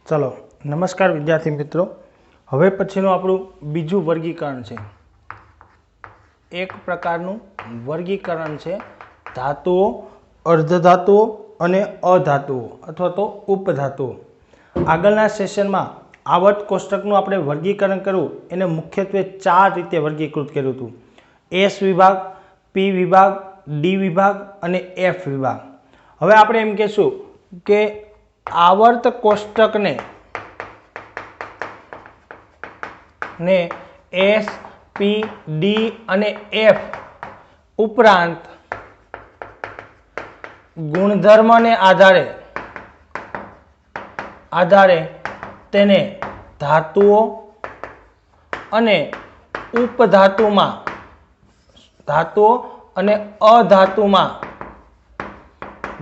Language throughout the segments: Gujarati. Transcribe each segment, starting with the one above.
चलो नमस्कार विद्यार्थी मित्रों। हवे पछीनु आपणुं बीजું वर्गीकरण छे। एक प्रकारनुं वर्गीकरण छे धातुओ, अर्धधातुओ अने अधातुओ अथवा तो उपधातुओ। आगळना सेशनमां आवत कोष्टकनुं आपणे वर्गीकरण कर्युं एने मुख्यत्वे 4 रीते वर्गीकृत कर्युं हतुं। एस विभाग, पी विभाग, डी विभाग अने एफ विभाग। हवे आपणे एम कहेशुं के आवर्त कोष्टक ने एस, पी, डी अने एफ उपरांत गुणधर्म ने आधारे तेने धातुओ अने उपधातुमां धातुओ अने अधातुमां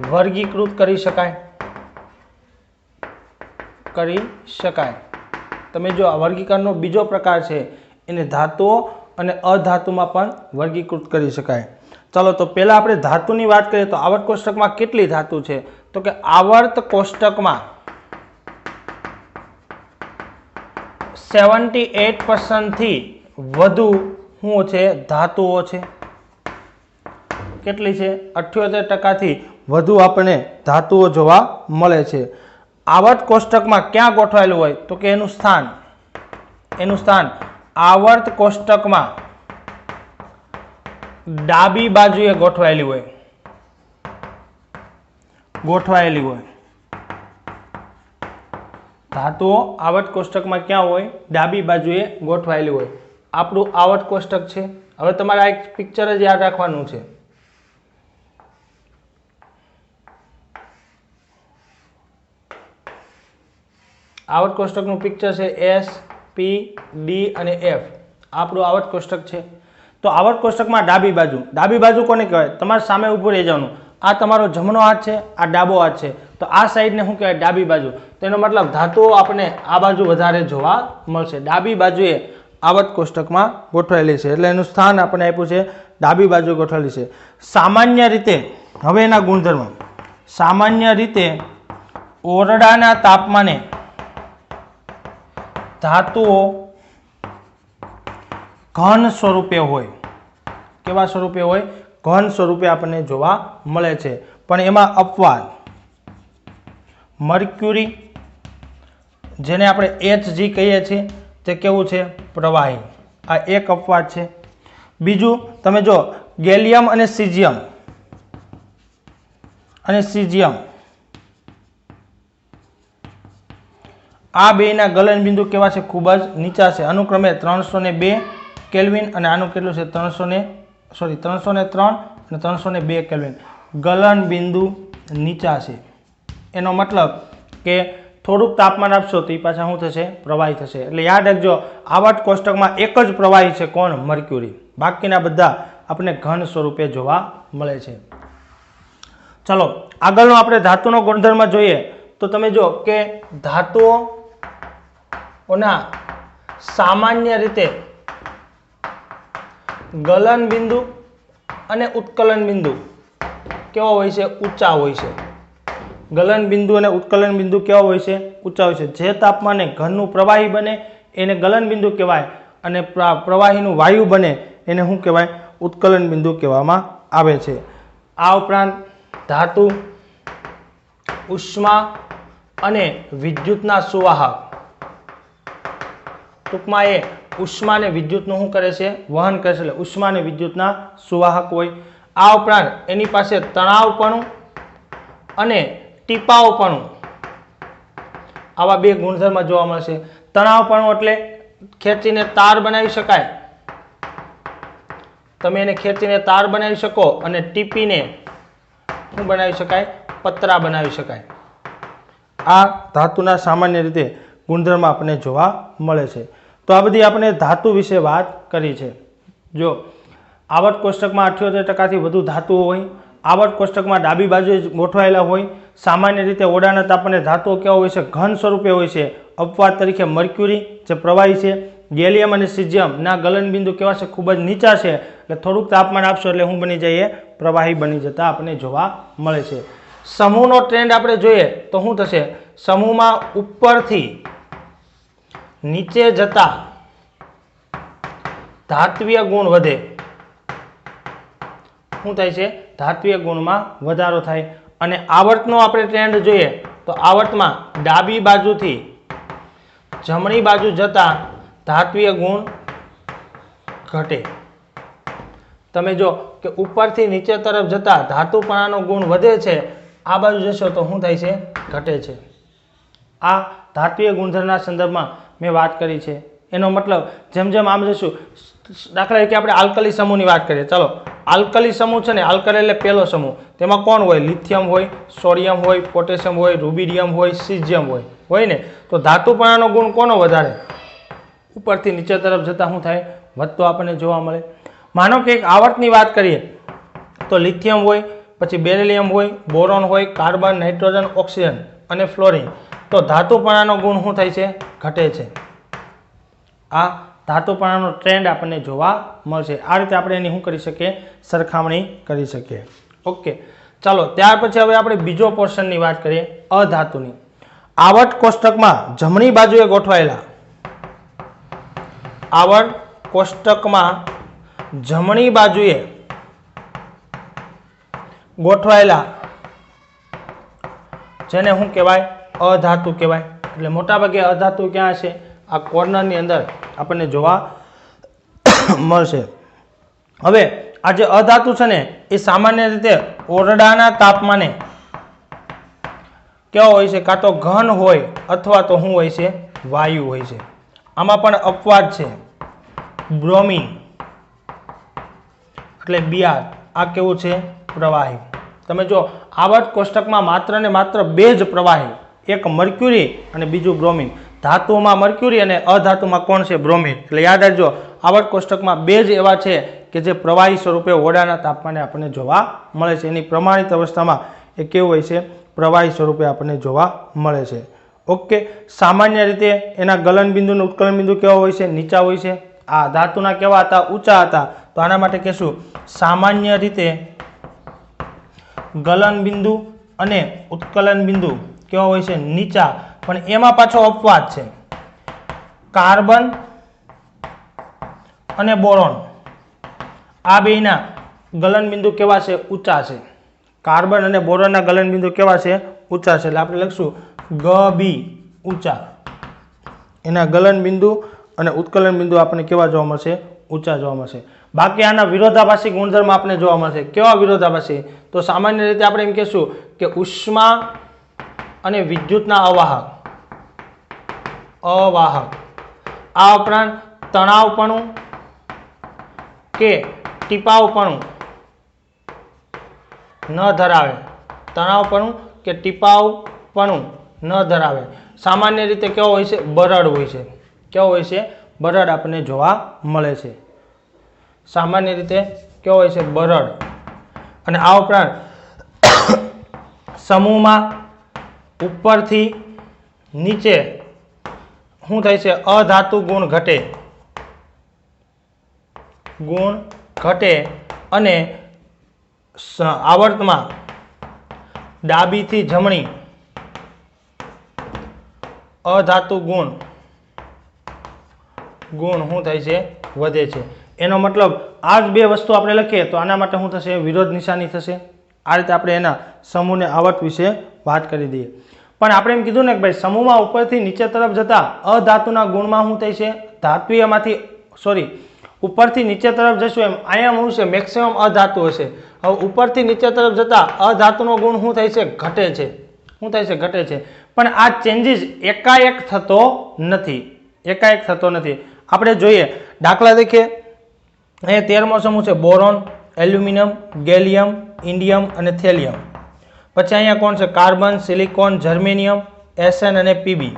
वर्गीकृत करी शकाय। तमे जो वर्गीकरणनो बीजो प्रकार छे एने धातुओ अने अधातुमां पण वर्गीकृत करी शकाय। चलो तो पहला आपणे धातुनी वात करीए तो आवर्त कोष्टकमां केटली धातु छे तो के आवर्त कोष्टकमां 78% थी वधु शुं छे धातुओ छे। केटली छे 78% थी वधु आपणे धातुओ जोवा मळे छे। आवर्त कोष्टक में क्या गोठवायेलुं होय तो के एनुं स्थान आवर्त कोष्टक में डाबी बाजुए गोठवायेली होय। धातुओ आवर्त कोष्टक में क्या होय डाबी बाजुए गोठवायेली होय। आपणुं आवर्त कोष्टक छे। हवे तमारे आ एक पिक्चर ज याद राखवानुं छे। आवर्त कोष्टकनुं पिक्चर है एस, पी, डी अने एफ। आपणुं आवर्त कोष्टक है। तो आवर्त कोष्टक में डाबी बाजू कोने कहेवाय तमारे सामे ऊभुं रही जवानुं। आ तमारो जमणो हाथ है, आ डाबो हाथ है। तो आ साइड ने शुं कहेवाय डाबी बाजू। तो एनो मतलब धातुओ आपणे आ बाजू वधारे जोवा मळशे। डाबी बाजुए आवर्त कोष्टक में गोठवायेली छे एटले एनुं स्थान आपणे आप्युं छे डाबी बाजू गोठवायेली छे। सामान्य रीते हवे एना गुणधर्म सामान्य रीते ओरडाना तापमाने धातुओ घन स्वरूपे होय। केवा स्वरूपे होय घन स्वरूपे आपने जोवा मळे छे। पण एमां अपवाद मर्क्युरी जेने आपणे HG कहीए छीए ते केवुं छे प्रवाही। आ एक अपवाद छे। बीजुं तमे जो गैलियम अने सीजियम आ बेना गलन बिंदु केवा छे खूब ज नीचा छे। अनुक्रमे 302 केल्विन अने आनुं केटलुं छे 303 अने 302 केल्विन। गलन बिंदु नीचा छे एनो मतलब के थोड़ुंक तापमान आपशो तो पाछा शुं थशे प्रवाही थशे। एटले याद राखजो आवर्त कोष्टक में एक ज प्रवाही छे कोण मर्क्युरी। बाकीना बधा आपणे घन स्वरूपे जोवा मळे छे। चलो आगळनो आपणे धातुनो गुणधर्म जोईए तो तमे जो के धातुओ सामान्य रीते गलन बिंदु अने उत्कलन बिंदु केवा होय छे ऊंचा होय छे। गलन बिंदु अने उत्कलन बिंदु केवा होय छे ऊंचा होय छे। जे तापमाने घननुं प्रवाही बने एने गलन बिंदु कहेवाय अने प्रवाहीनुं वायु बने एने शुं कहेवाय उत्कलन बिंदु कहेवामां आवे छे। आ उपरांत धातु उष्मा अने विद्युतना सुवाहक टूंकमां ए उष्मा ने विद्युतनुं शुं करे छे वहन करे छे। उष्मा ने विद्युतना सुवाहक होय। आ उपरांत एनी पासे तणावपणुं अने टीपावपणुं आवा बे गुणधर्म जोवा मळशे। तणावपणुं एटले खेंचीने तार बनावी शकाय। तमे एने खेंचीने तार बनावी शको अने टीपीने शुं बनावी शकाय पतरा बनावी शकाय। आ धातुना सामान्य रीते गुणधर्म आपणे जोवा मळे छे। तो आ बधी आपणे धातु विषे वात करी छे। जो आवर्त कोष्टक में 78% थी वधु धातुओ होय। आवर्त कोष्टक में डाबी बाजुए गोठवायेला होय। सामान्य रीते ओडाना तापमाने धातुओ केवा होय छे घन स्वरूपे होय छे। अपवाद तरीके मर्क्युरी जे प्रवाही छे। गैलियम अने सीजियम ना गलन बिंदु केवा छे खूब ज नीचा छे एटले थोड़ुंक तापमान आपशो एटले शुं बनी जाए प्रवाही बनी जता आपणे जोवा मळे छे। સમૂહનો ટ્રેન્ડ આપણે જોઈએ તો શું થશે? સમૂહમાં ઉપરથી નીચે જતા ધાત્વીય ગુણ વધે. શું થાય છે? ધાત્વીય ગુણમાં વધારો થાય. અને આવર્તનો આપણે ટ્રેન્ડ જોઈએ તો આવર્તમાં ડાબી બાજુથી જમણી બાજુ જતા ધાત્વીય ગુણ ઘટે. તમે જો કે ઉપરથી નીચે તરફ જતા ધાતુપણાનો ગુણ વધે છે, આ બાજુ જશો તો શું થાય છે? ઘટે છે. આ ધાત્વીય ગુણધર્મના સંદર્ભમાં મેં વાત કરી છે. એનો મતલબ જેમ જેમ આમ જશું, દાખલા તરીકે આપણે આલ્કલી સમૂહની વાત કરીએ. ચાલો, આલ્કલી સમૂહ છે ને, આલ્કલી એટલે પહેલો સમૂહ, તેમાં કોણ હોય? લિથિયમ હોય, સોડિયમ હોય, પોટેશિયમ હોય, રૂબિડિયમ હોય, સીઝિયમ હોય ને. તો ધાતુપણાનો ગુણ કોનો વધારે? ઉપરથી નીચે તરફ જતા શું થાય? વધતો આપણને જોવા મળે. માનો કે એક આવર્તની વાત કરીએ તો લિથિયમ હોય, પછી બેરિલિયમ હોય, બોરોન હોય, કાર્બન, નાઇટ્રોજન, ઓક્સિજન અને ફ્લોરિન. તો ધાતુપણાનો ગુણ શું થાય છે? ઘટે છે. આ ધાતુપણાનો ટ્રેન્ડ આપણને જોવા મળશે. આ રીતે આપણે એની શું કરી શકીએ? સરખામણી કરી શકીએ. ઓકે, ચાલો ત્યાર પછી હવે આપણે બીજો પોર્શનની વાત કરીએ, અધાતુની. આવર્ત કોષ્ટકમાં જમણી બાજુએ ગોઠવાયેલા, આવર્ત કોષ્ટકમાં જમણી બાજુએ ગોઠવાયેલા જેને શું કહેવાય? અધાતુ કહેવાય. એટલે મોટાભાગે અધાતુ ક્યાં છે? આ કોર્નરની અંદર આપણને જોવા મળશે. હવે આ જે અધાતુ છે ને, એ સામાન્ય રીતે ઓરડાના તાપમાને કેવો હોય છે? કાં તો ઘન હોય અથવા તો શું હોય છે? વાયુ હોય છે. આમાં પણ અપવાદ છે. બ્રોમિન એટલે બિયાર, આ કેવું છે? પ્રવાહી. તમે જો આવર્ત કોષ્ટકમાં માત્ર ને માત્ર બે જ પ્રવાહી, એક મર્ક્યુરી અને બીજું બ્રોમિન. ધાતુમાં મર્ક્યુરી અને અધાતુમાં કોણ છે? બ્રોમિન. એટલે યાદ રાખજો, આવર્ત કોષ્ટકમાં બે જ એવા છે કે જે પ્રવાહી સ્વરૂપે ઓરડાના તાપમાને આપણને જોવા મળે છે. એની પ્રમાણિત અવસ્થામાં એ કેવું હોય છે? પ્રવાહી સ્વરૂપે આપણને જોવા મળે છે. ઓકે, સામાન્ય રીતે એના ગલન બિંદુ અને ઉત્કલન બિંદુ કેવા હોય છે? નીચા હોય છે. આ ધાતુના કેવા હતા? ઊંચા હતા. તો આના માટે કહેશું સામાન્ય રીતે ગલન બિંદુ અને ઉત્કલન બિંદુ કેવા હોય છે? નીચા. પણ એમાં પાછો અપવાદ છે. કાર્બન અને બોરોન, આ બેના ગલન બિંદુ કેવા છે? ઊંચા છે. કાર્બન અને બોરોનના ગલન બિંદુ કેવા છે? ઊંચા છે. એટલે આપણે લખશું ગબી, ઊંચા. એના ગલન બિંદુ અને ઉત્કલન બિંદુ આપણને કેવા જોવા મળશે? ઊંચા જોવા મળશે. બાકી આના વિરોધાભાસી ગુણધર્મ આપણને જોવા મળશે. કેવા વિરોધાભાસી? તો સામાન્ય રીતે આપણે એમ કહેશું કે ઉષ્મા અને વિદ્યુતના અવાહક. આ ઉપરાંત તણાવપણું કે ટીપાવપણું ન ધરાવે. તણાવપણું કે ટીપાવપણું ન ધરાવે. સામાન્ય રીતે કેવો હોય છે? બરડ હોય છે. કેવો હોય છે? બરડ આપણને જોવા મળે છે. સામાન્ય રીતે કેવો હોય છે? બરડ. અને આ ઉપરાંત સમૂહમાં ઉપરથી નીચે શું થાય છે? અધાતુ ગુણ ઘટે. અને આવર્તમાં ડાબીથી જમણી અધાતુ ગુણ શું થાય છે? વધે છે. એનો મતલબ આ જ બે વસ્તુ આપણે લખીએ તો આના માટે શું થશે? વિરોધ નિશાની થશે. આ રીતે આપણે એના સમૂહને આવર્ત વિશે વાત કરી દઈએ. પણ આપણે એમ કીધું ને કે ભાઈ સમૂહમાં ઉપરથી નીચે તરફ જતા અધાતુના ગુણમાં શું થાય છે? ધાત્વીયમાંથી ઉપરથી નીચે તરફ જશું એમ અહીંયા શું છે? મેક્સિમમ અધાતુ હશે. હવે ઉપરથી નીચે તરફ જતા અધાતુનો ગુણ શું થાય છે? ઘટે છે. શું થાય છે? ઘટે છે. પણ આ ચેન્જીસ એકાએક થતો નથી. આપણે જોઈએ દાખલા તરીકે અહીંયા 13મો સમૂહ છે બોરોન, એલ્યુમિનિયમ, ગેલિયમ, ઇન્ડિયમ અને થેલિયમ. પછી અહીંયા કોણ છે? કાર્બન, સિલિકોન, જર્મેનિયમ, એસએન અને પીબી.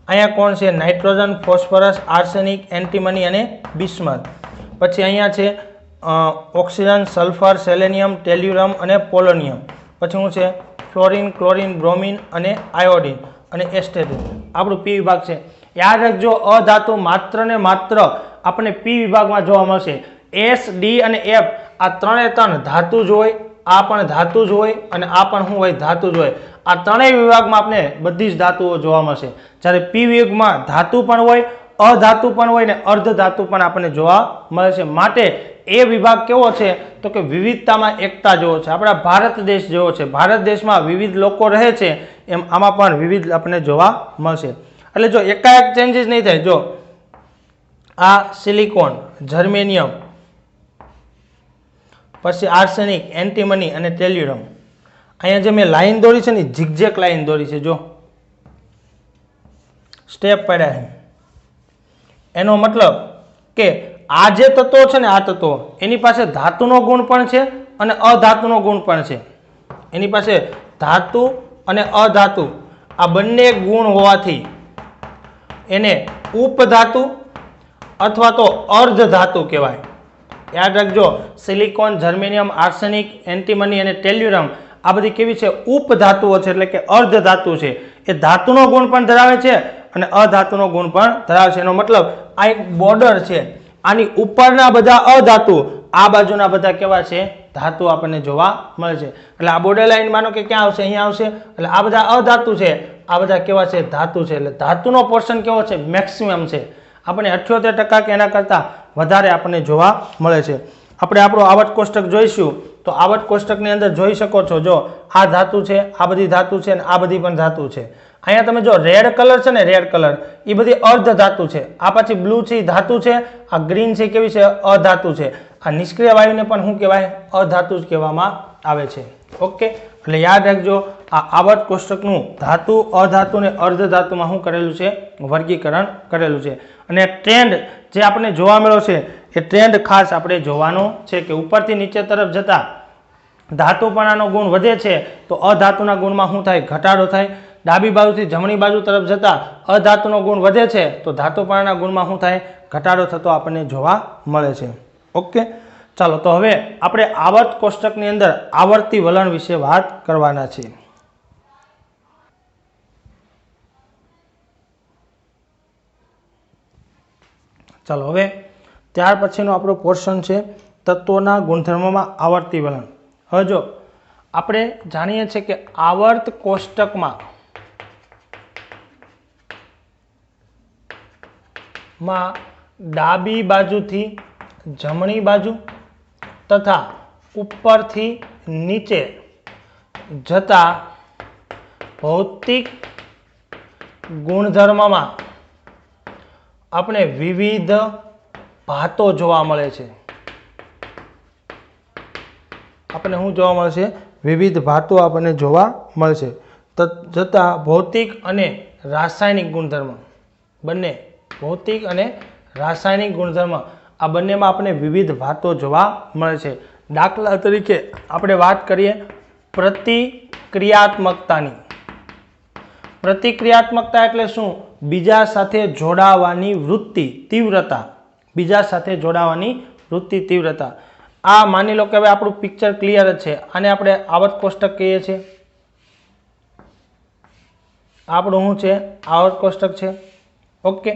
અહીંયા કોણ છે? નાઇટ્રોજન, ફોસ્ફરસ, આર્સેનિક, એન્ટીમની અને બિસ્મથ. પછી અહીંયા છે ઓક્સિજન, સલ્ફર, સેલેનિયમ, ટેલ્યુરમ અને પોલોનિયમ. પછી શું છે? ફ્લોરિન, ક્લોરિન, બ્રોમિન અને આયોડિન અને એસ્ટેટિન. આપણું પી વિભાગ છે. યાદ રાખજો, અધાતુ માત્ર ને માત્ર આપણને પી વિભાગમાં જોવા મળશે. એસ, ડી અને એફ આ ત્રણે ત્રણ ધાતુ જ હોય આ પણ ધાતુ જ હોય અને આ પણ શું હોય? ધાતુ જ હોય. આ ત્રણેય વિભાગમાં આપણે બધી જ ધાતુઓ જોવા મળશે. જ્યારે પી વિભાગમાં ધાતુ પણ હોય, અધાતુ પણ હોય ને અર્ધ ધાતુ પણ આપણને જોવા મળે છે. માટે એ વિભાગ કેવો છે? તો કે વિવિધતામાં એકતા જેવો છે. આપણા ભારત દેશ જેવો છે. ભારત દેશમાં વિવિધ લોકો રહે છે એમ આમાં પણ વિવિધ આપણને જોવા મળશે. એટલે જો એકાએક ચેન્જીસ નહીં થાય. જો આ સિલિકોન, જર્મેનિયમ, પછી આર્સેનિક, એન્ટીમની અને ટેલ્યુરમ. અહીંયા જે મેં લાઈન દોરી છે ને, ઝિગઝેગ લાઈન દોરી છે. જો સ્ટેપ પડ્યા છે. એનો મતલબ કે આ જે તત્વો છે ને, આ તત્વો એની પાસે ધાતુનો ગુણ પણ છે અને અધાતુનો ગુણ પણ છે. એની પાસે ધાતુ અને અધાતુ આ બંને ગુણ હોવાથી એને ઉપધાતુ અથવા તો અર્ધ ધાતુ કહેવાય. યાદ રાખજો, સિલિકોન, જર્મેનિયમ, આર્સેનિક, એન્ટીમની અને ટેલ્યુરમ આ બધી કેવી છે? ઉપધાતુઓ છે, એટલે કે અર્ધ ધાતુ છે. એ ધાતુનો ગુણ પણ ધરાવે છે અને અધાતુનો ગુણ પણ ધરાવે છે. એનો મતલબ આ એક બોર્ડર છે. આની ઉપરના બધા અધાતુ, આ બાજુના બધા કેવા છે? ધાતુ આપણને જોવા મળે છે. એટલે આ બોર્ડર લાઈન માનો કે ક્યાં આવશે? અહીંયા આવશે. એટલે આ બધા અધાતુ છે, આ બધા કેવા છે? ધાતુ છે. એટલે ધાતુનો પોર્શન કેવો છે? મેક્સિમમ છે. આપણે 78% કે એના કરતાં વધારે આપણને જોવા મળે છે. આપણે આપણું આવર્ત કોષ્ટક જોઈશું તો આવર્ત કોષ્ટકની અંદર જોઈ શકો છો. જો આ ધાતુ છે, આ બધી ધાતુ છે અને આ બધી પણ ધાતુ છે. અહીંયા તમે જો રેડ કલર છે ને, રેડ કલર એ બધી અર્ધ ધાતુ છે. આ પછી બ્લુ છે એ ધાતુ છે. આ ગ્રીન છે કેવી છે? અધાતુ છે. આ નિષ્ક્રિય વાયુને પણ શું કહેવાય? અધાતુ જ કહેવામાં આવે છે. ઓકે, એટલે યાદ રાખજો, આ આવર્ત કોષ્ટકનું ધાતુ, અધાતુ અને અર્ધ ધાતુમાં શું કરેલું છે? વર્ગીકરણ કરેલું છે. અને ટ્રેન્ડ જે આપણે જોવા મળ્યો છે એ ટ્રેન્ડ ખાસ આપણે જોવાનો છે કે ઉપરથી નીચે તરફ જતા ધાતુપણાનો ગુણ વધે છે તો અધાતુના ગુણમાં શું થાય? ઘટાડો થાય. ડાબી બાજુથી જમણી બાજુ તરફ જતા અધાતુનો ગુણ વધે છે તો ધાતુપણાના ગુણમાં શું થાય? ઘટાડો થતો આપણને જોવા મળે છે. ઓકે, ચાલો તો હવે આપણે આવર્ત કોષ્ટકની અંદર આવર્તી વલણ વિશે વાત કરવાના છીએ. ચાલો હવે ત્યાર પછીનો આપણો પોર્શન છે તત્વોના ગુણધર્મોમાં આવર્તી વલણ. હવે જો આપણે જાણીએ છીએ કે આવર્ત કોષ્ટકમાં ડાબી બાજુથી જમણી બાજુ તથા ઉપરથી નીચે જતા ભૌતિક ગુણધર્મમાં આપણે વિવિધ ભાતો જોવા મળે છે. આપણને શું જોવા મળશે? વિવિધ ભાતો આપણને જોવા મળશે. જતા ભૌતિક અને રાસાયણિક ગુણધર્મ બંને, ભૌતિક અને રાસાયણિક ગુણધર્મ આ બંનેમાં આપણે વિવિધ ભાતો જોવા મળે છે. દાખલા તરીકે આપણે વાત કરીએ પ્રતિક્રિયાત્મકતાની. પ્રતિક્રિયાત્મકતા એટલે શું? બીજા સાથે જોડાવાની વૃત્તિ, તીવ્રતા. બીજા સાથે જોડાવાની વૃત્તિ, તીવ્રતા. આ માની લો કે હવે આપણું પિક્ચર ક્લિયર જ છે. આને આપણે આવર્ત કોષ્ટક કહીએ છીએ. આપણું શું છે? આવર્ત કોષ્ટક છે. ઓકે,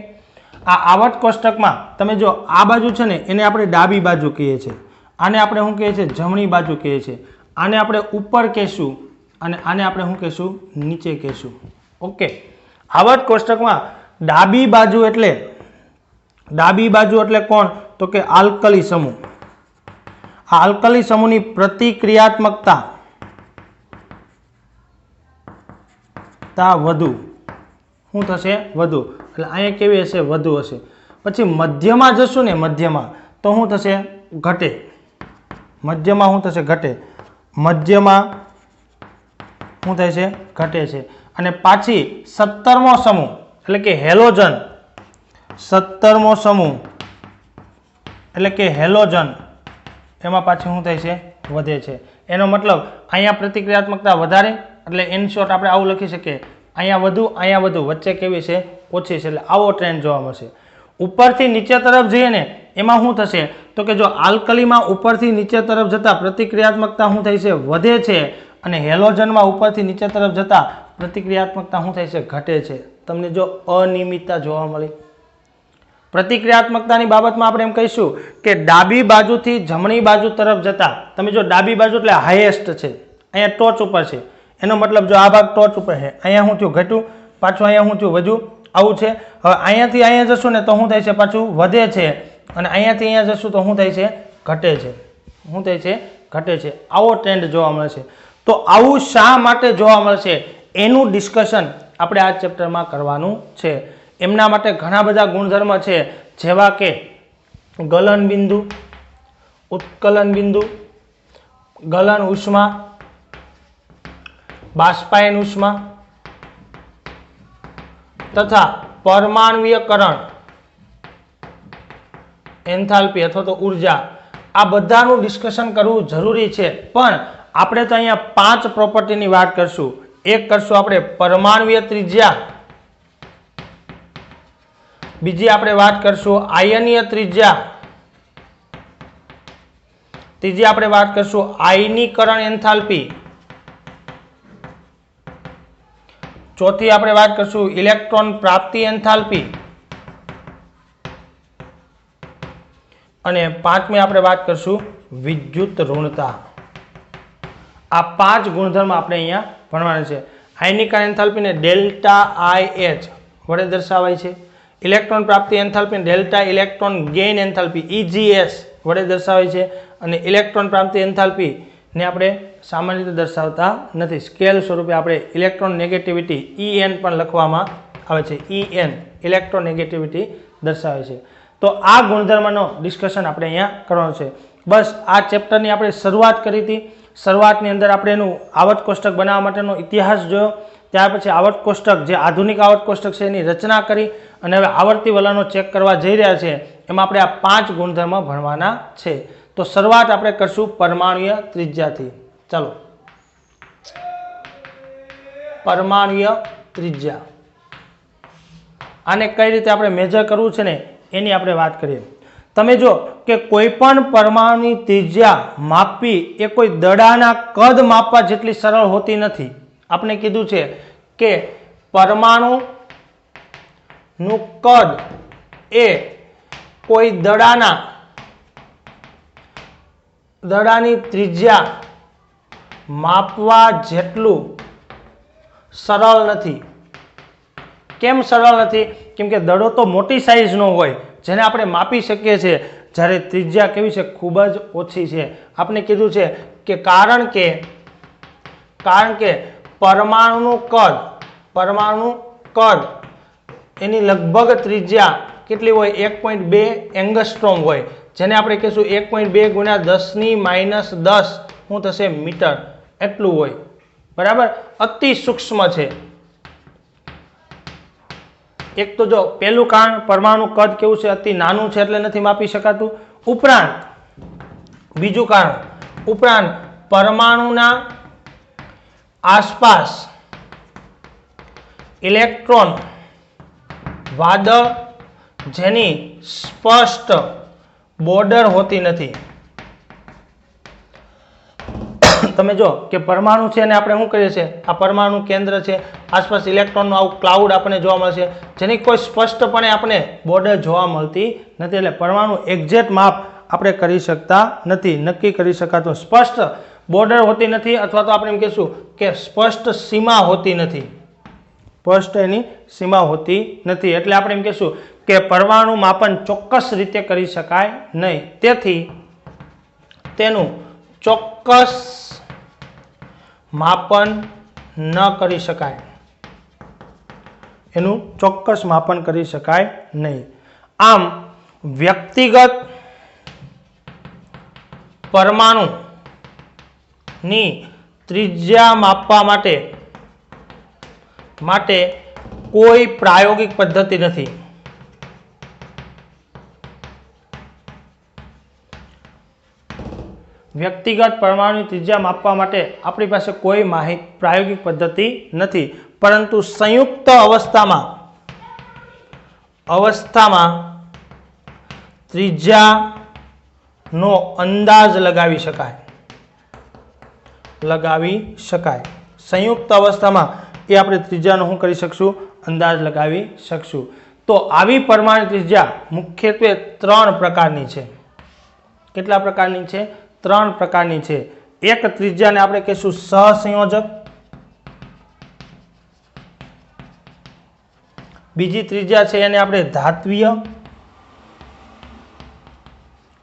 આ આવર્ત કોષ્ટકમાં તમે જો આ બાજુ છે ને એને આપણે ડાબી બાજુ કહીએ છીએ. આને આપણે શું કહીએ છીએ? જમણી બાજુ કહીએ છીએ. આને આપણે ઉપર કહેશું અને આને આપણે શું કહેશું? નીચે કહેશું. ઓકે, આવર્ત કોષ્ટકમાં ડાબી બાજુ એટલે કોણ? તો કે આલ્કલી સમૂહ. આ આલ્કલી સમૂહની પ્રતિક્રિયાત્મકતા વધુ. શું થશે? વધુ. એટલે અહીંયા કેવી હશે? વધુ હશે. પછી મધ્યમાં જશું ને, મધ્યમાં તો શું થશે? ઘટે. મધ્યમાં શું થશે? ઘટે. મધ્યમાં શું થાય છે? ઘટે છે. અને પાછી 17મો સમૂહ એટલે કે હેલોજન, 17મો સમૂહ એટલે કે હેલોજન એમાં પાછી શું થાય છે? વધે છે. એનો મતલબ અહીંયા પ્રતિક્રિયાત્મકતા વધારે, એટલે ઇન શોર્ટ આપણે આવું લખી શકીએ, અહીંયા વધુ, અહીંયા વધુ, વચ્ચે કેવી છે? ઓછી છે. એટલે આવો ટ્રેન્ડ જોવા મળશે. ઉપરથી નીચે તરફ જઈએ ને એમાં શું થશે? તો કે જો આલ્કલીમાં ઉપરથી નીચે તરફ જતા પ્રતિક્રિયાત્મકતા શું થાય છે? વધે છે. અને હેલોજનમાં ઉપરથી નીચે તરફ જતા પ્રતિક્રિયાત્મકતા શું થાય છે? ઘટે છે. તમને જો અનિયમિતતા જોવા મળી, પ્રતિક્રિયાત્મકતાની બાબતમાં આપણે એમ કહીશું કે ડાબી બાજુથી જમણી બાજુ તરફ જતા, તમે જો ડાબી બાજુ એટલે હાઈએસ્ટ છે, અહીંયા ટોચ ઉપર છે, એનો મતલબ જો આ ભાગ ટોચ ઉપર છે, અહીંયા શું થયું ઘટ્યું, પાછું અહીંયા શું થયું વધ્યું, આવું છે. હવે અહીંયાથી અહીંયા જશું ને તો શું થાય છે, પાછું વધે છે, અને અહીંયાથી અહીંયા જશું તો શું થાય છે, ઘટે છે. શું થાય છે, ઘટે છે. આવો ટ્રેન્ડ જોવા મળે છે. તો આવું શા માટે જોવા મળશે એનું ડિસ્કશન આપણે આ ચેપ્ટરમાં કરવાનું છે. એમના માટે ઘણા બધા ગુણધર્મ છે, જેવા કે ગલન બિંદુ, ઉત્કલન બિંદુ, ગલન ઉષ્મા, બાષ્પાયન ઉષ્મા તથા પરમાણ્વીયકરણ એન્થાલ્પી અથવા તો ઉર્જા. આ બધાનું ડિસ્કશન કરવું જરૂરી છે, પણ આપણે તો અહીંયા 5 પ્રોપર્ટીની વાત કરશું. એક કરશું આપણે પરમાણ્વીય ત્રિજ્યા, બીજી આપણે વાત કરશું આયનીય ત્રિજ્યા, ત્રીજી આપણે વાત કરશું આયનીકરણ એન્થાલ્પી, ચોથી આપણે વાત કરશું ઇલેક્ટ્રોન પ્રાપ્તિ એન્થાલ્પી, અને પાંચમી આપણે વાત કરશું વિદ્યુત ઋણતા. આ 5 ગુણધર્મ આપણે અહીંયા ભણવાના છે. આયનીકરણ એન્થાલ્પીને ડેલ્ટા IH વડે દર્શાવાય છે. ઇલેક્ટ્રોન પ્રાપ્તિ enthalpy delta electron gain enthalpy EGS વડે દર્શાવાય છે, અને ઇલેક્ટ્રોન પ્રાપ્તિ એન્થાલ્પી ને આપણે સામાન્ય રીતે દર્શાવતા નથી. સ્કેલ સ્વરૂપે આપણે ઇલેક્ટ્રોન નેગેટિવિટી EN પણ લખવામાં આવે છે. EN ઇલેક્ટ્રોન નેગેટિવિટી દર્શાવે છે. તો આ ગુણધર્મનો ડિસ્કશન આપણે અહીંયા કરવાનું છે. બસ આ ચેપ્ટરની આપણે શરૂઆત કરી હતી. શરૂઆતની અંદર આપણે એનું આવર્ત કોષ્ટક બનાવવા માટેનો ઇતિહાસ જોયો. ત્યાર પછી આવર્ત કોષ્ટક, જે આધુનિક આવર્ત કોષ્ટક છે, એની રચના કરી, અને હવે આવર્તી વલણો ચેક કરવા જઈ રહ્યા છે. એમાં આપણે આ 5 ગુણધર્મ ભણવાના છે. તો શરૂઆત આપણે કરશું પરમાણ્વીય ત્રિજ્યાથી. ચાલો, પરમાણ્વીય ત્રિજ્યા, આને કઈ રીતે આપણે મેજર કરવું છે ને એની આપણે વાત કરીએ. તમે જો કે કોઈ પણ પરમાણુની ત્રિજ્યા માપવી એ કોઈ દડાના કદ માપવા જેટલી સરળ હોતી નથી. આપણે કીધું છે કે પરમાણુનું કદ એ કોઈ દડાની ત્રિજ્યા માપવા જેટલું સરળ નથી. કેમ સરળ નથી? કેમ કે દડો તો મોટી સાઈઝનો હોય જેને આપણે માપી શકીએ છીએ, જ્યારે ત્રિજ્યા કેવી છે, ખૂબ જ ઓછી છે. આપણે કીધું છે કે કારણ કે પરમાણુનું કદ એની લગભગ ત્રિજ્યા કેટલી હોય, 1.2 એંગસ્ટ્રોમ હોય, જેને આપણે કહીશું 1.2 ગુણ્યા 10⁻10 શું થશે, મીટર એટલું હોય. બરાબર, અતિ સૂક્ષ્મ છે. એક તો જો પહેલું કારણ પરમાણુનું કદ કેવું છે, અતિ નાનું છે એટલે નથી માપી શકાતું. બીજું કારણ પરમાણુના આસપાસ ઇલેક્ટ્રોન વાદળ જેની સ્પષ્ટ બોર્ડર હોતી નથી. તમે જો કે પરમાણુ છે અને આપણે શું કરીએ છીએ, આ પરમાણુ કેન્દ્ર છે, આસપાસ ઇલેક્ટ્રોનનું આવું ક્લાઉડ આપણને જોવા મળશે, જેની કોઈ સ્પષ્ટપણે આપણે બોર્ડર જોવા મળતી નથી. એટલે પરમાણુ એક્ઝેક્ટ માપ આપણે કરી શકતા નથી, નક્કી કરી શકાતું. સ્પષ્ટ બોર્ડર હોતી નથી, અથવા તો આપણે એમ કહીશું કે સ્પષ્ટ સીમા હોતી નથી. સ્પષ્ટ એની સીમા હોતી નથી. એટલે આપણે એમ કહીશું કે પરમાણુ માપન ચોક્કસ રીતે કરી શકાય નહીં. તેથી તેનું ચોક્કસ માપન ન કરી શકાય, એનું ચોક્કસ માપન કરી શકાય નહીં. આમ વ્યક્તિગત પરમાણુની ત્રિજ્યા માપવા માટે કોઈ પ્રાયોગિક પદ્ધતિ નથી. વ્યક્તિગત પરમાણુની ત્રિજ્યા માપવા માટે આપણી પાસે કોઈ પ્રાયોગિક પદ્ધતિ નથી, પરંતુ સંયુક્ત અવસ્થામાં ત્રિજ્યાનો અંદાજ લગાવી શકાય. સંયુક્ત અવસ્થામાં એ આપણે ત્રિજ્યાનો શું કરી શકશું, અંદાજ લગાવી શકશું. તો આવી પરમાણુ ત્રિજ્યા મુખ્યત્વે 3 પ્રકારની છે. કેટલા પ્રકારની છે? 3 પ્રકારની છે. એક ત્રિજ્યાને આપણે કહીશું સહસંયોજક, બીજી ત્રિજ્યા છે એને આપણે ધાત્વીય,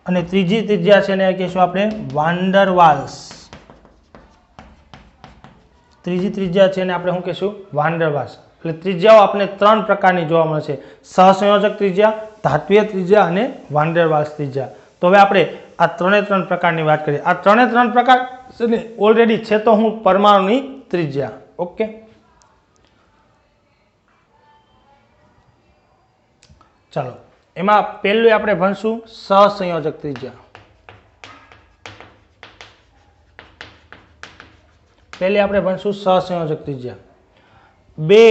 અને ત્રીજી ત્રિજ્યા છે એને કહીશું આપણે વાન ડર વાલ્સ. ત્રીજી ત્રિજ્યા છે એને આપણે શું કહીશું? વાન ડર વાલ્સ. એટલે ત્રિજ્યાઓ આપણે 3 પ્રકારની જોવા મળશે: સહસંયોજક ત્રિજ્યા, ધાત્વીય ત્રિજ્યા અને વાન ડર વાલ્સ ત્રિજ્યા. તો હવે આપણે આ 3 પ્રકારની વાત કરીએ. આ 3 પ્રકાર ઓલરેડી છે તો હું પરમાણુની ત્રિજ્યા. ઓકે, ચાલો એમાં પહેલું આપણે ભણશું સહસંયોજક ત્રિજ્યા. પહેલી આપણે ભણશું સહસંયોજક ત્રિજ્યા. બે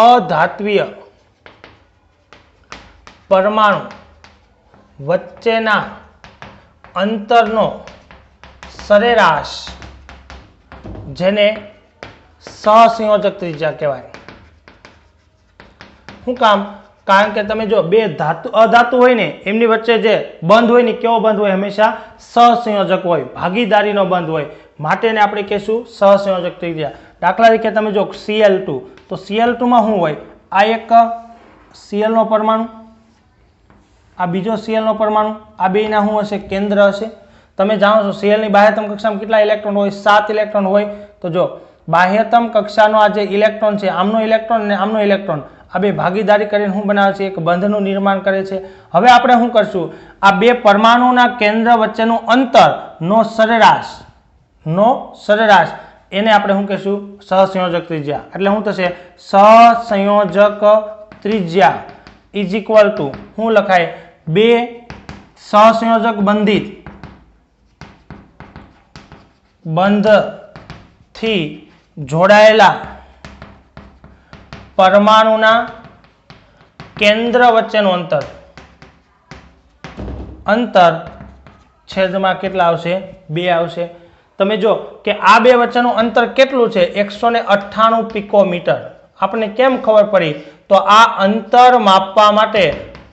અધાત્વીય પરમાણુ વચ્ચેના અંતરનો સરેરાશ, જેને સહસંયોજક ત્રિજ્યા કહેવાય. શું કામ? કારણ કે તમે જો બે અધાતુ હોય ને એમની વચ્ચે જે બંધ હોય ને કેવો બંધ હોય? હંમેશા સહસંયોજક હોય, ભાગીદારીનો બંધ હોય, માટે ને આપણે કહીશું સહસંયોજક ત્રિજ્યા. દાખલા તરીકે તમે જો Cl2, તો Cl2 માં શું હોય? આ એક Cl નો પરમાણુ, આ બીજો Cl નો પરમાણુ, આ બેયના શું હશે? કેન્દ્ર હશે. તમે જાણો છો Cl ની બાહ્યતમ કક્ષામાં કેટલા ઇલેક્ટ્રોન હોય? 7 ઇલેક્ટ્રોન હોય. તો જો બાહ્યતમ કક્ષાનો આ જે ઇલેક્ટ્રોન છે, આમનો ઇલેક્ટ્રોન અને આમનો ઇલેક્ટ્રોન, આ બે ભાગીદારી કરીને શું બનાવે છે? એક બંધનું નિર્માણ કરે છે. હવે આપણે શું કરશું? આ બે પરમાણુના કેન્દ્ર વચ્ચેનું અંતર નો સરેરાશ એને આપણે શું કહીશું? સહસંયોજક ત્રિજ્યા. એટલે શું થશે? સહસંયોજક ત્રિજ્યા ઇઝ ઇક્વલ ટુ શું લખાય? બે સહસંયોજક બંધથી જોડાયેલા પરમાણુના કેન્દ્ર વચ્ચેનું અંતર છેદમાં કેટલા આવશે? 2 આવશે. તમે જો કે આ બે વચ્ચેનું અંતર કેટલું છે? 198 પિકોમીટર. આપણને કેમ ખબર પડી? તો આ અંતર માપવા માટે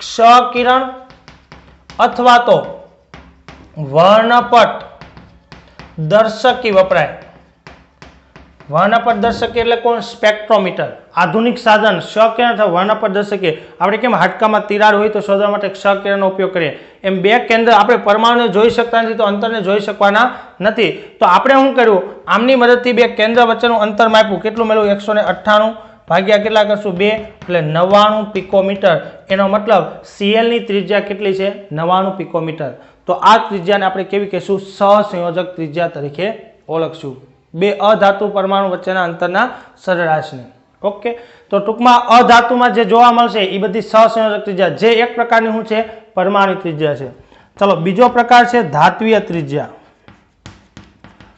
ક્ષ-કિરણ અથવા તો વર્ણપટ દર્શકી વપરાય. વર્ણપટ દર્શકી એટલે કોણ? સ્પેક્ટ્રોમીટર. આધુનિક સાધન ક્ષ-કિરણ અથવા વર્ણપટ દર્શકી. આપણે કેમ હાડકામાં તિરાડ હોય તો શોધવા માટે ક્ષ-કિરણનો ઉપયોગ કરીએ, એમ બે કેન્દ્ર આપણે પરમાણુને જોઈ શકતા નથી તો અંતરને જોઈ શકવાના નથી. તો આપણે શું કર્યું? આમની મદદથી બે કેન્દ્ર વચ્ચેનું અંતર માપ્યું. કેટલું મળ્યું? 198 ભાગ્યા કેટલા કરશું? 2 એટલે 99 પિકોમીટર. એનો મતલબ Cl ની ત્રિજ્યા કેટલી છે? 99 પિકોમીટર. તો આ ત્રિજ્યાને આપણે કેવી કહીશું? સહસંયોજક ત્રિજ્યા તરીકે ઓળખશું. બે અધાતુ પરમાણુ વચ્ચેના અંતરના સરેરાશને. ઓકે, તો ટૂંકમાં અધાતુમાં જે જોવા મળશે એ બધી સહસંયોજક ત્રિજ્યા, જે એક પ્રકારની શું છે? પરમાણુ ત્રિજ્યા છે. ચલો બીજો પ્રકાર છે ધાત્વીય ત્રિજ્યા.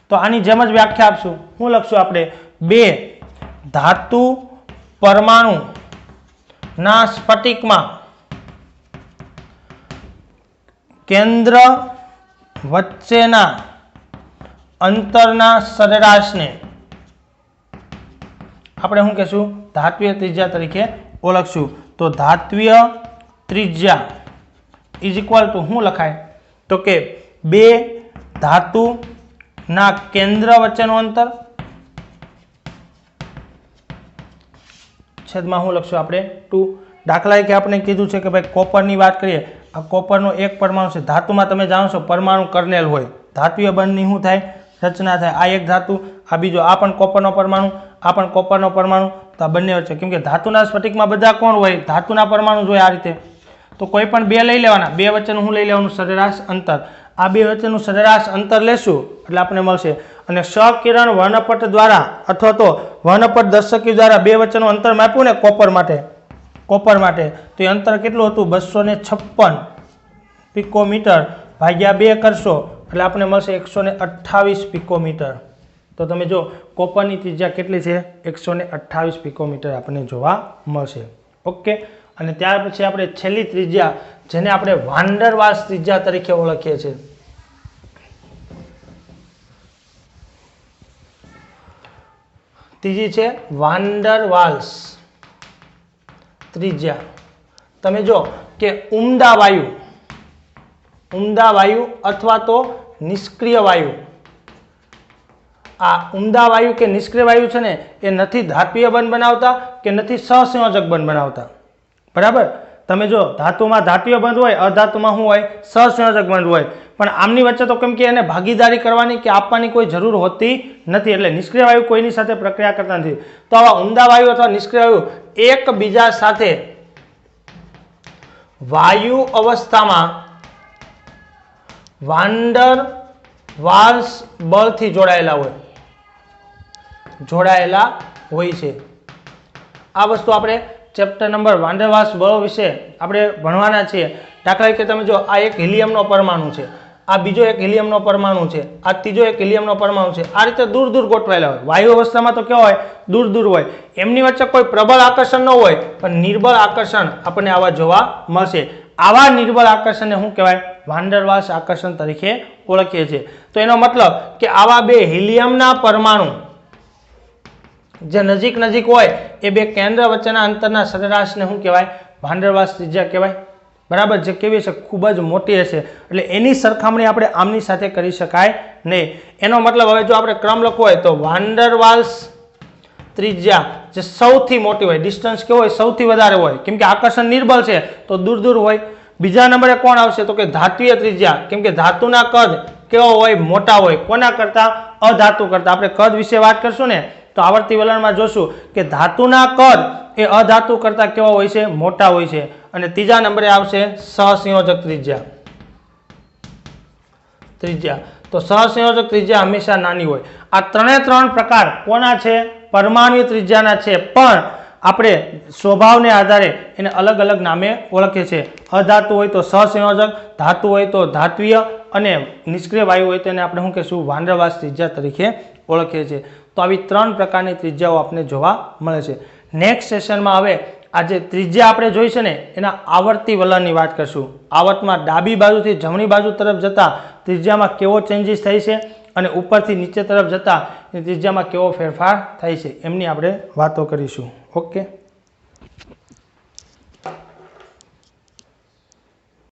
તો આની જેમ જ વ્યાખ્યા આપશું. શું લખશું આપણે? બે ધાતુ પરમાણુ ના સ્ફટિકમાં કેન્દ્ર વચ્ચેના અંતરના સરેરાશને આપણે શું કહેશું? ધાત્વીય ત્રિજ્યા તરીકે ઓળખશું. તો ધાત્વીય ત્રિજ્યા ઇઝ ઇક્વલ ટુ શું લખાય? તો કે બે ધાતુના કેન્દ્ર વચ્ચેનું અંતર છેદમાં શું લખશું આપણે? 2. દાખલા કે આપણે કીધું છે કે ભાઈ કોપરની વાત કરીએ. આ કોપરનો એક પરમાણુ છે. ધાતુમાં તમે જાણો છો પરમાણુ કર્નેલ હોય. ધાત્વીય બંધની શું થાય? રચના થાય. આ એક ધાતુ, આ બીજો, આ પણ કોપરનો પરમાણુ, આ પણ કોપરનો પરમાણુ. તો આ બંને વચ્ચે, કેમ કે ધાતુના સ્ફટિકમાં બધા કોણ હોય? ધાતુના પરમાણુ જ હોય. આ રીતે તો કોઈ પણ બે લઈ લેવાના. બે વચ્ચેનું શું લઈ લેવાનું? સરેરાશ અંતર. આ બે વચ્ચેનું સરેરાશ અંતર લેશું એટલે આપણે મળશે. અને ક્ષ-કિરણ વર્ણપટ દ્વારા અથવા તો વર્ણપટ દર્શકી દ્વારા બે વચ્ચેનું અંતર માપ્યું ને કોપર માટે, તો એ અંતર કેટલું હતું? 256 પિકોમીટર ભાગ્યા 2 કરશો એટલે આપણે મળશે 128 પિકોમીટર. તો તમે જો કોપરની ત્રિજ્યા કેટલી છે? 128 પિકોમીટર આપણને જોવા મળશે. ઓકે, અને ત્યાર પછી આપણે છેલ્લી ત્રિજ્યા, જેને આપણે વાન ડર વાલ્સ ત્રિજ્યા તરીકે ઓળખીએ છીએ. ત્રીજી છે વાન ડર વાલ્સ ત્રિજ્યા. તમે જો કે ઉમદા વાયુ અથવા તો નિષ્ક્રિય વાયુ, આ ઉમદા વાયુ કે નિષ્ક્રિય વાયુ છે ને એ નથી ધાત્વીય બંધ બનાવતા કે નથી સહસંયોજક બંધ બનાવતા. બરાબર, તમે જો ધાતુમાં ધાત્વીય બંધ હોય, અધાતુમાં શું હોય? સહસંયોજક બંધ હોય. પણ આમની વચ્ચે તો કેમ કે એને ભાગીદારી કરવાની કે આપવાની કોઈ જરૂર હોતી નથી, એટલે નિષ્ક્રિય વાયુ કોઈની સાથે પ્રક્રિયા કરતા નથી. તો આવા ઉમદા વાયુ અથવા નિષ્ક્રિય વાયુ એકબીજા સાથે વાયુ અવસ્થામાં વાન્ડર વાલ્સ બળથી જોડાયેલા હોય છે. આ વસ્તુ આપણે ચેપ્ટર નંબર વાન્ડર વાલ્સ બળો વિશે આપણે ભણવાના છીએ. દાખલા તરીકે તમે જો આ એક હિલિયમનો પરમાણુ છે, આ બીજો એક હિલિયમનો પરમાણુ છે, આ ત્રીજો એક હિલિયમનો પરમાણુ છે. આ રીતે દૂર દૂર ગોઠવાયેલા હોય. વાયુ અવસ્થામાં તો કેવા હોય? દૂર દૂર હોય. એમની વચ્ચે કોઈ પ્રબળ આકર્ષણ ન હોય, પણ નિર્બળ આકર્ષણ આપણને આવા જોવા મળશે. આવા નિર્બળ આકર્ષણને શું કહેવાય? વાન્ડર વાલ્સ આકર્ષણ તરીકે ઓળખીએ છીએ. તો એનો મતલબ કે આવા બે હિલિયમના પરમાણુ જે નજીક નજીક હોય એ બે કેન્દ્ર વચ્ચેના અંતરના સરેરાશને શું કહેવાય? વાન્ડર વાલ્સ ત્રિજ્યા કહેવાય. બરાબર, જે કેવી હશે? ખૂબ જ મોટી હશે. એટલે એની સરખામણી આપણે આમની સાથે કરી શકાય નહીં. એનો મતલબ હવે જો આપણે ક્રમ લખવો હોય તો વાન્ડર વાલ્સ ત્રિજ્યા જે સૌથી મોટી હોય, ડિસ્ટન્સ કેવો હોય? સૌથી વધારે હોય, કેમ કે આકર્ષણ નિર્બળ છે તો દૂર દૂર હોય. બીજા નંબરે કોણ આવશે? તો કે ધાત્વીય ત્રિજ્યા, કેમ કે ધાતુના કદ કેવો હોય? મોટા હોય. કોના કરતા? અધાતુ કરતા. આપણે કદ વિશે વાત કરશું ને તો આવર્તી વલણમાં જોશું કે ધાતુના કદ એ અધાતુ કરતા કેવા હોય છે? મોટા હોય છે. અને ત્રીજા નંબરે આવશે સહસંયોજક ત્રિજ્યા. તો સહસંયોજક ત્રિજ્યા હંમેશા નાની હોય. આ ત્રણ પ્રકાર કોના છે? પરમાણુ ત્રિજ્યાના છે, પણ આપણે સ્વભાવને આધારે એને અલગ અલગ નામે ઓળખીએ છીએ. અધાતુ હોય તો સહસંયોજક, ધાતુ હોય તો ધાત્વીય, અને નિષ્ક્રિય વાયુ હોય તો એને આપણે શું કહીશું? વાન્ડર વાલ્સ ત્રિજ્યા તરીકે ઓળખીએ છીએ. તો આવી 3 પ્રકારની ત્રિજ્યાઓ આપણે જોવા મળે છે. નેક્સ્ટ સેશનમાં હવે આ જે ત્રિજ્યા આપણે જોઈ છે ને એના આવર્તી વલણની વાત કરશું. આવર્તમાં ડાબી બાજુથી જમણી બાજુ તરફ જતા ત્રિજ્યામાં કેવો ચેન્જીસ થાય છે અને ઉપરથી નીચે તરફ જતા ત્રિજ્યામાં કેવો ફેરફાર થાય છે એમની આપણે વાતો કરીશું. ઓકે.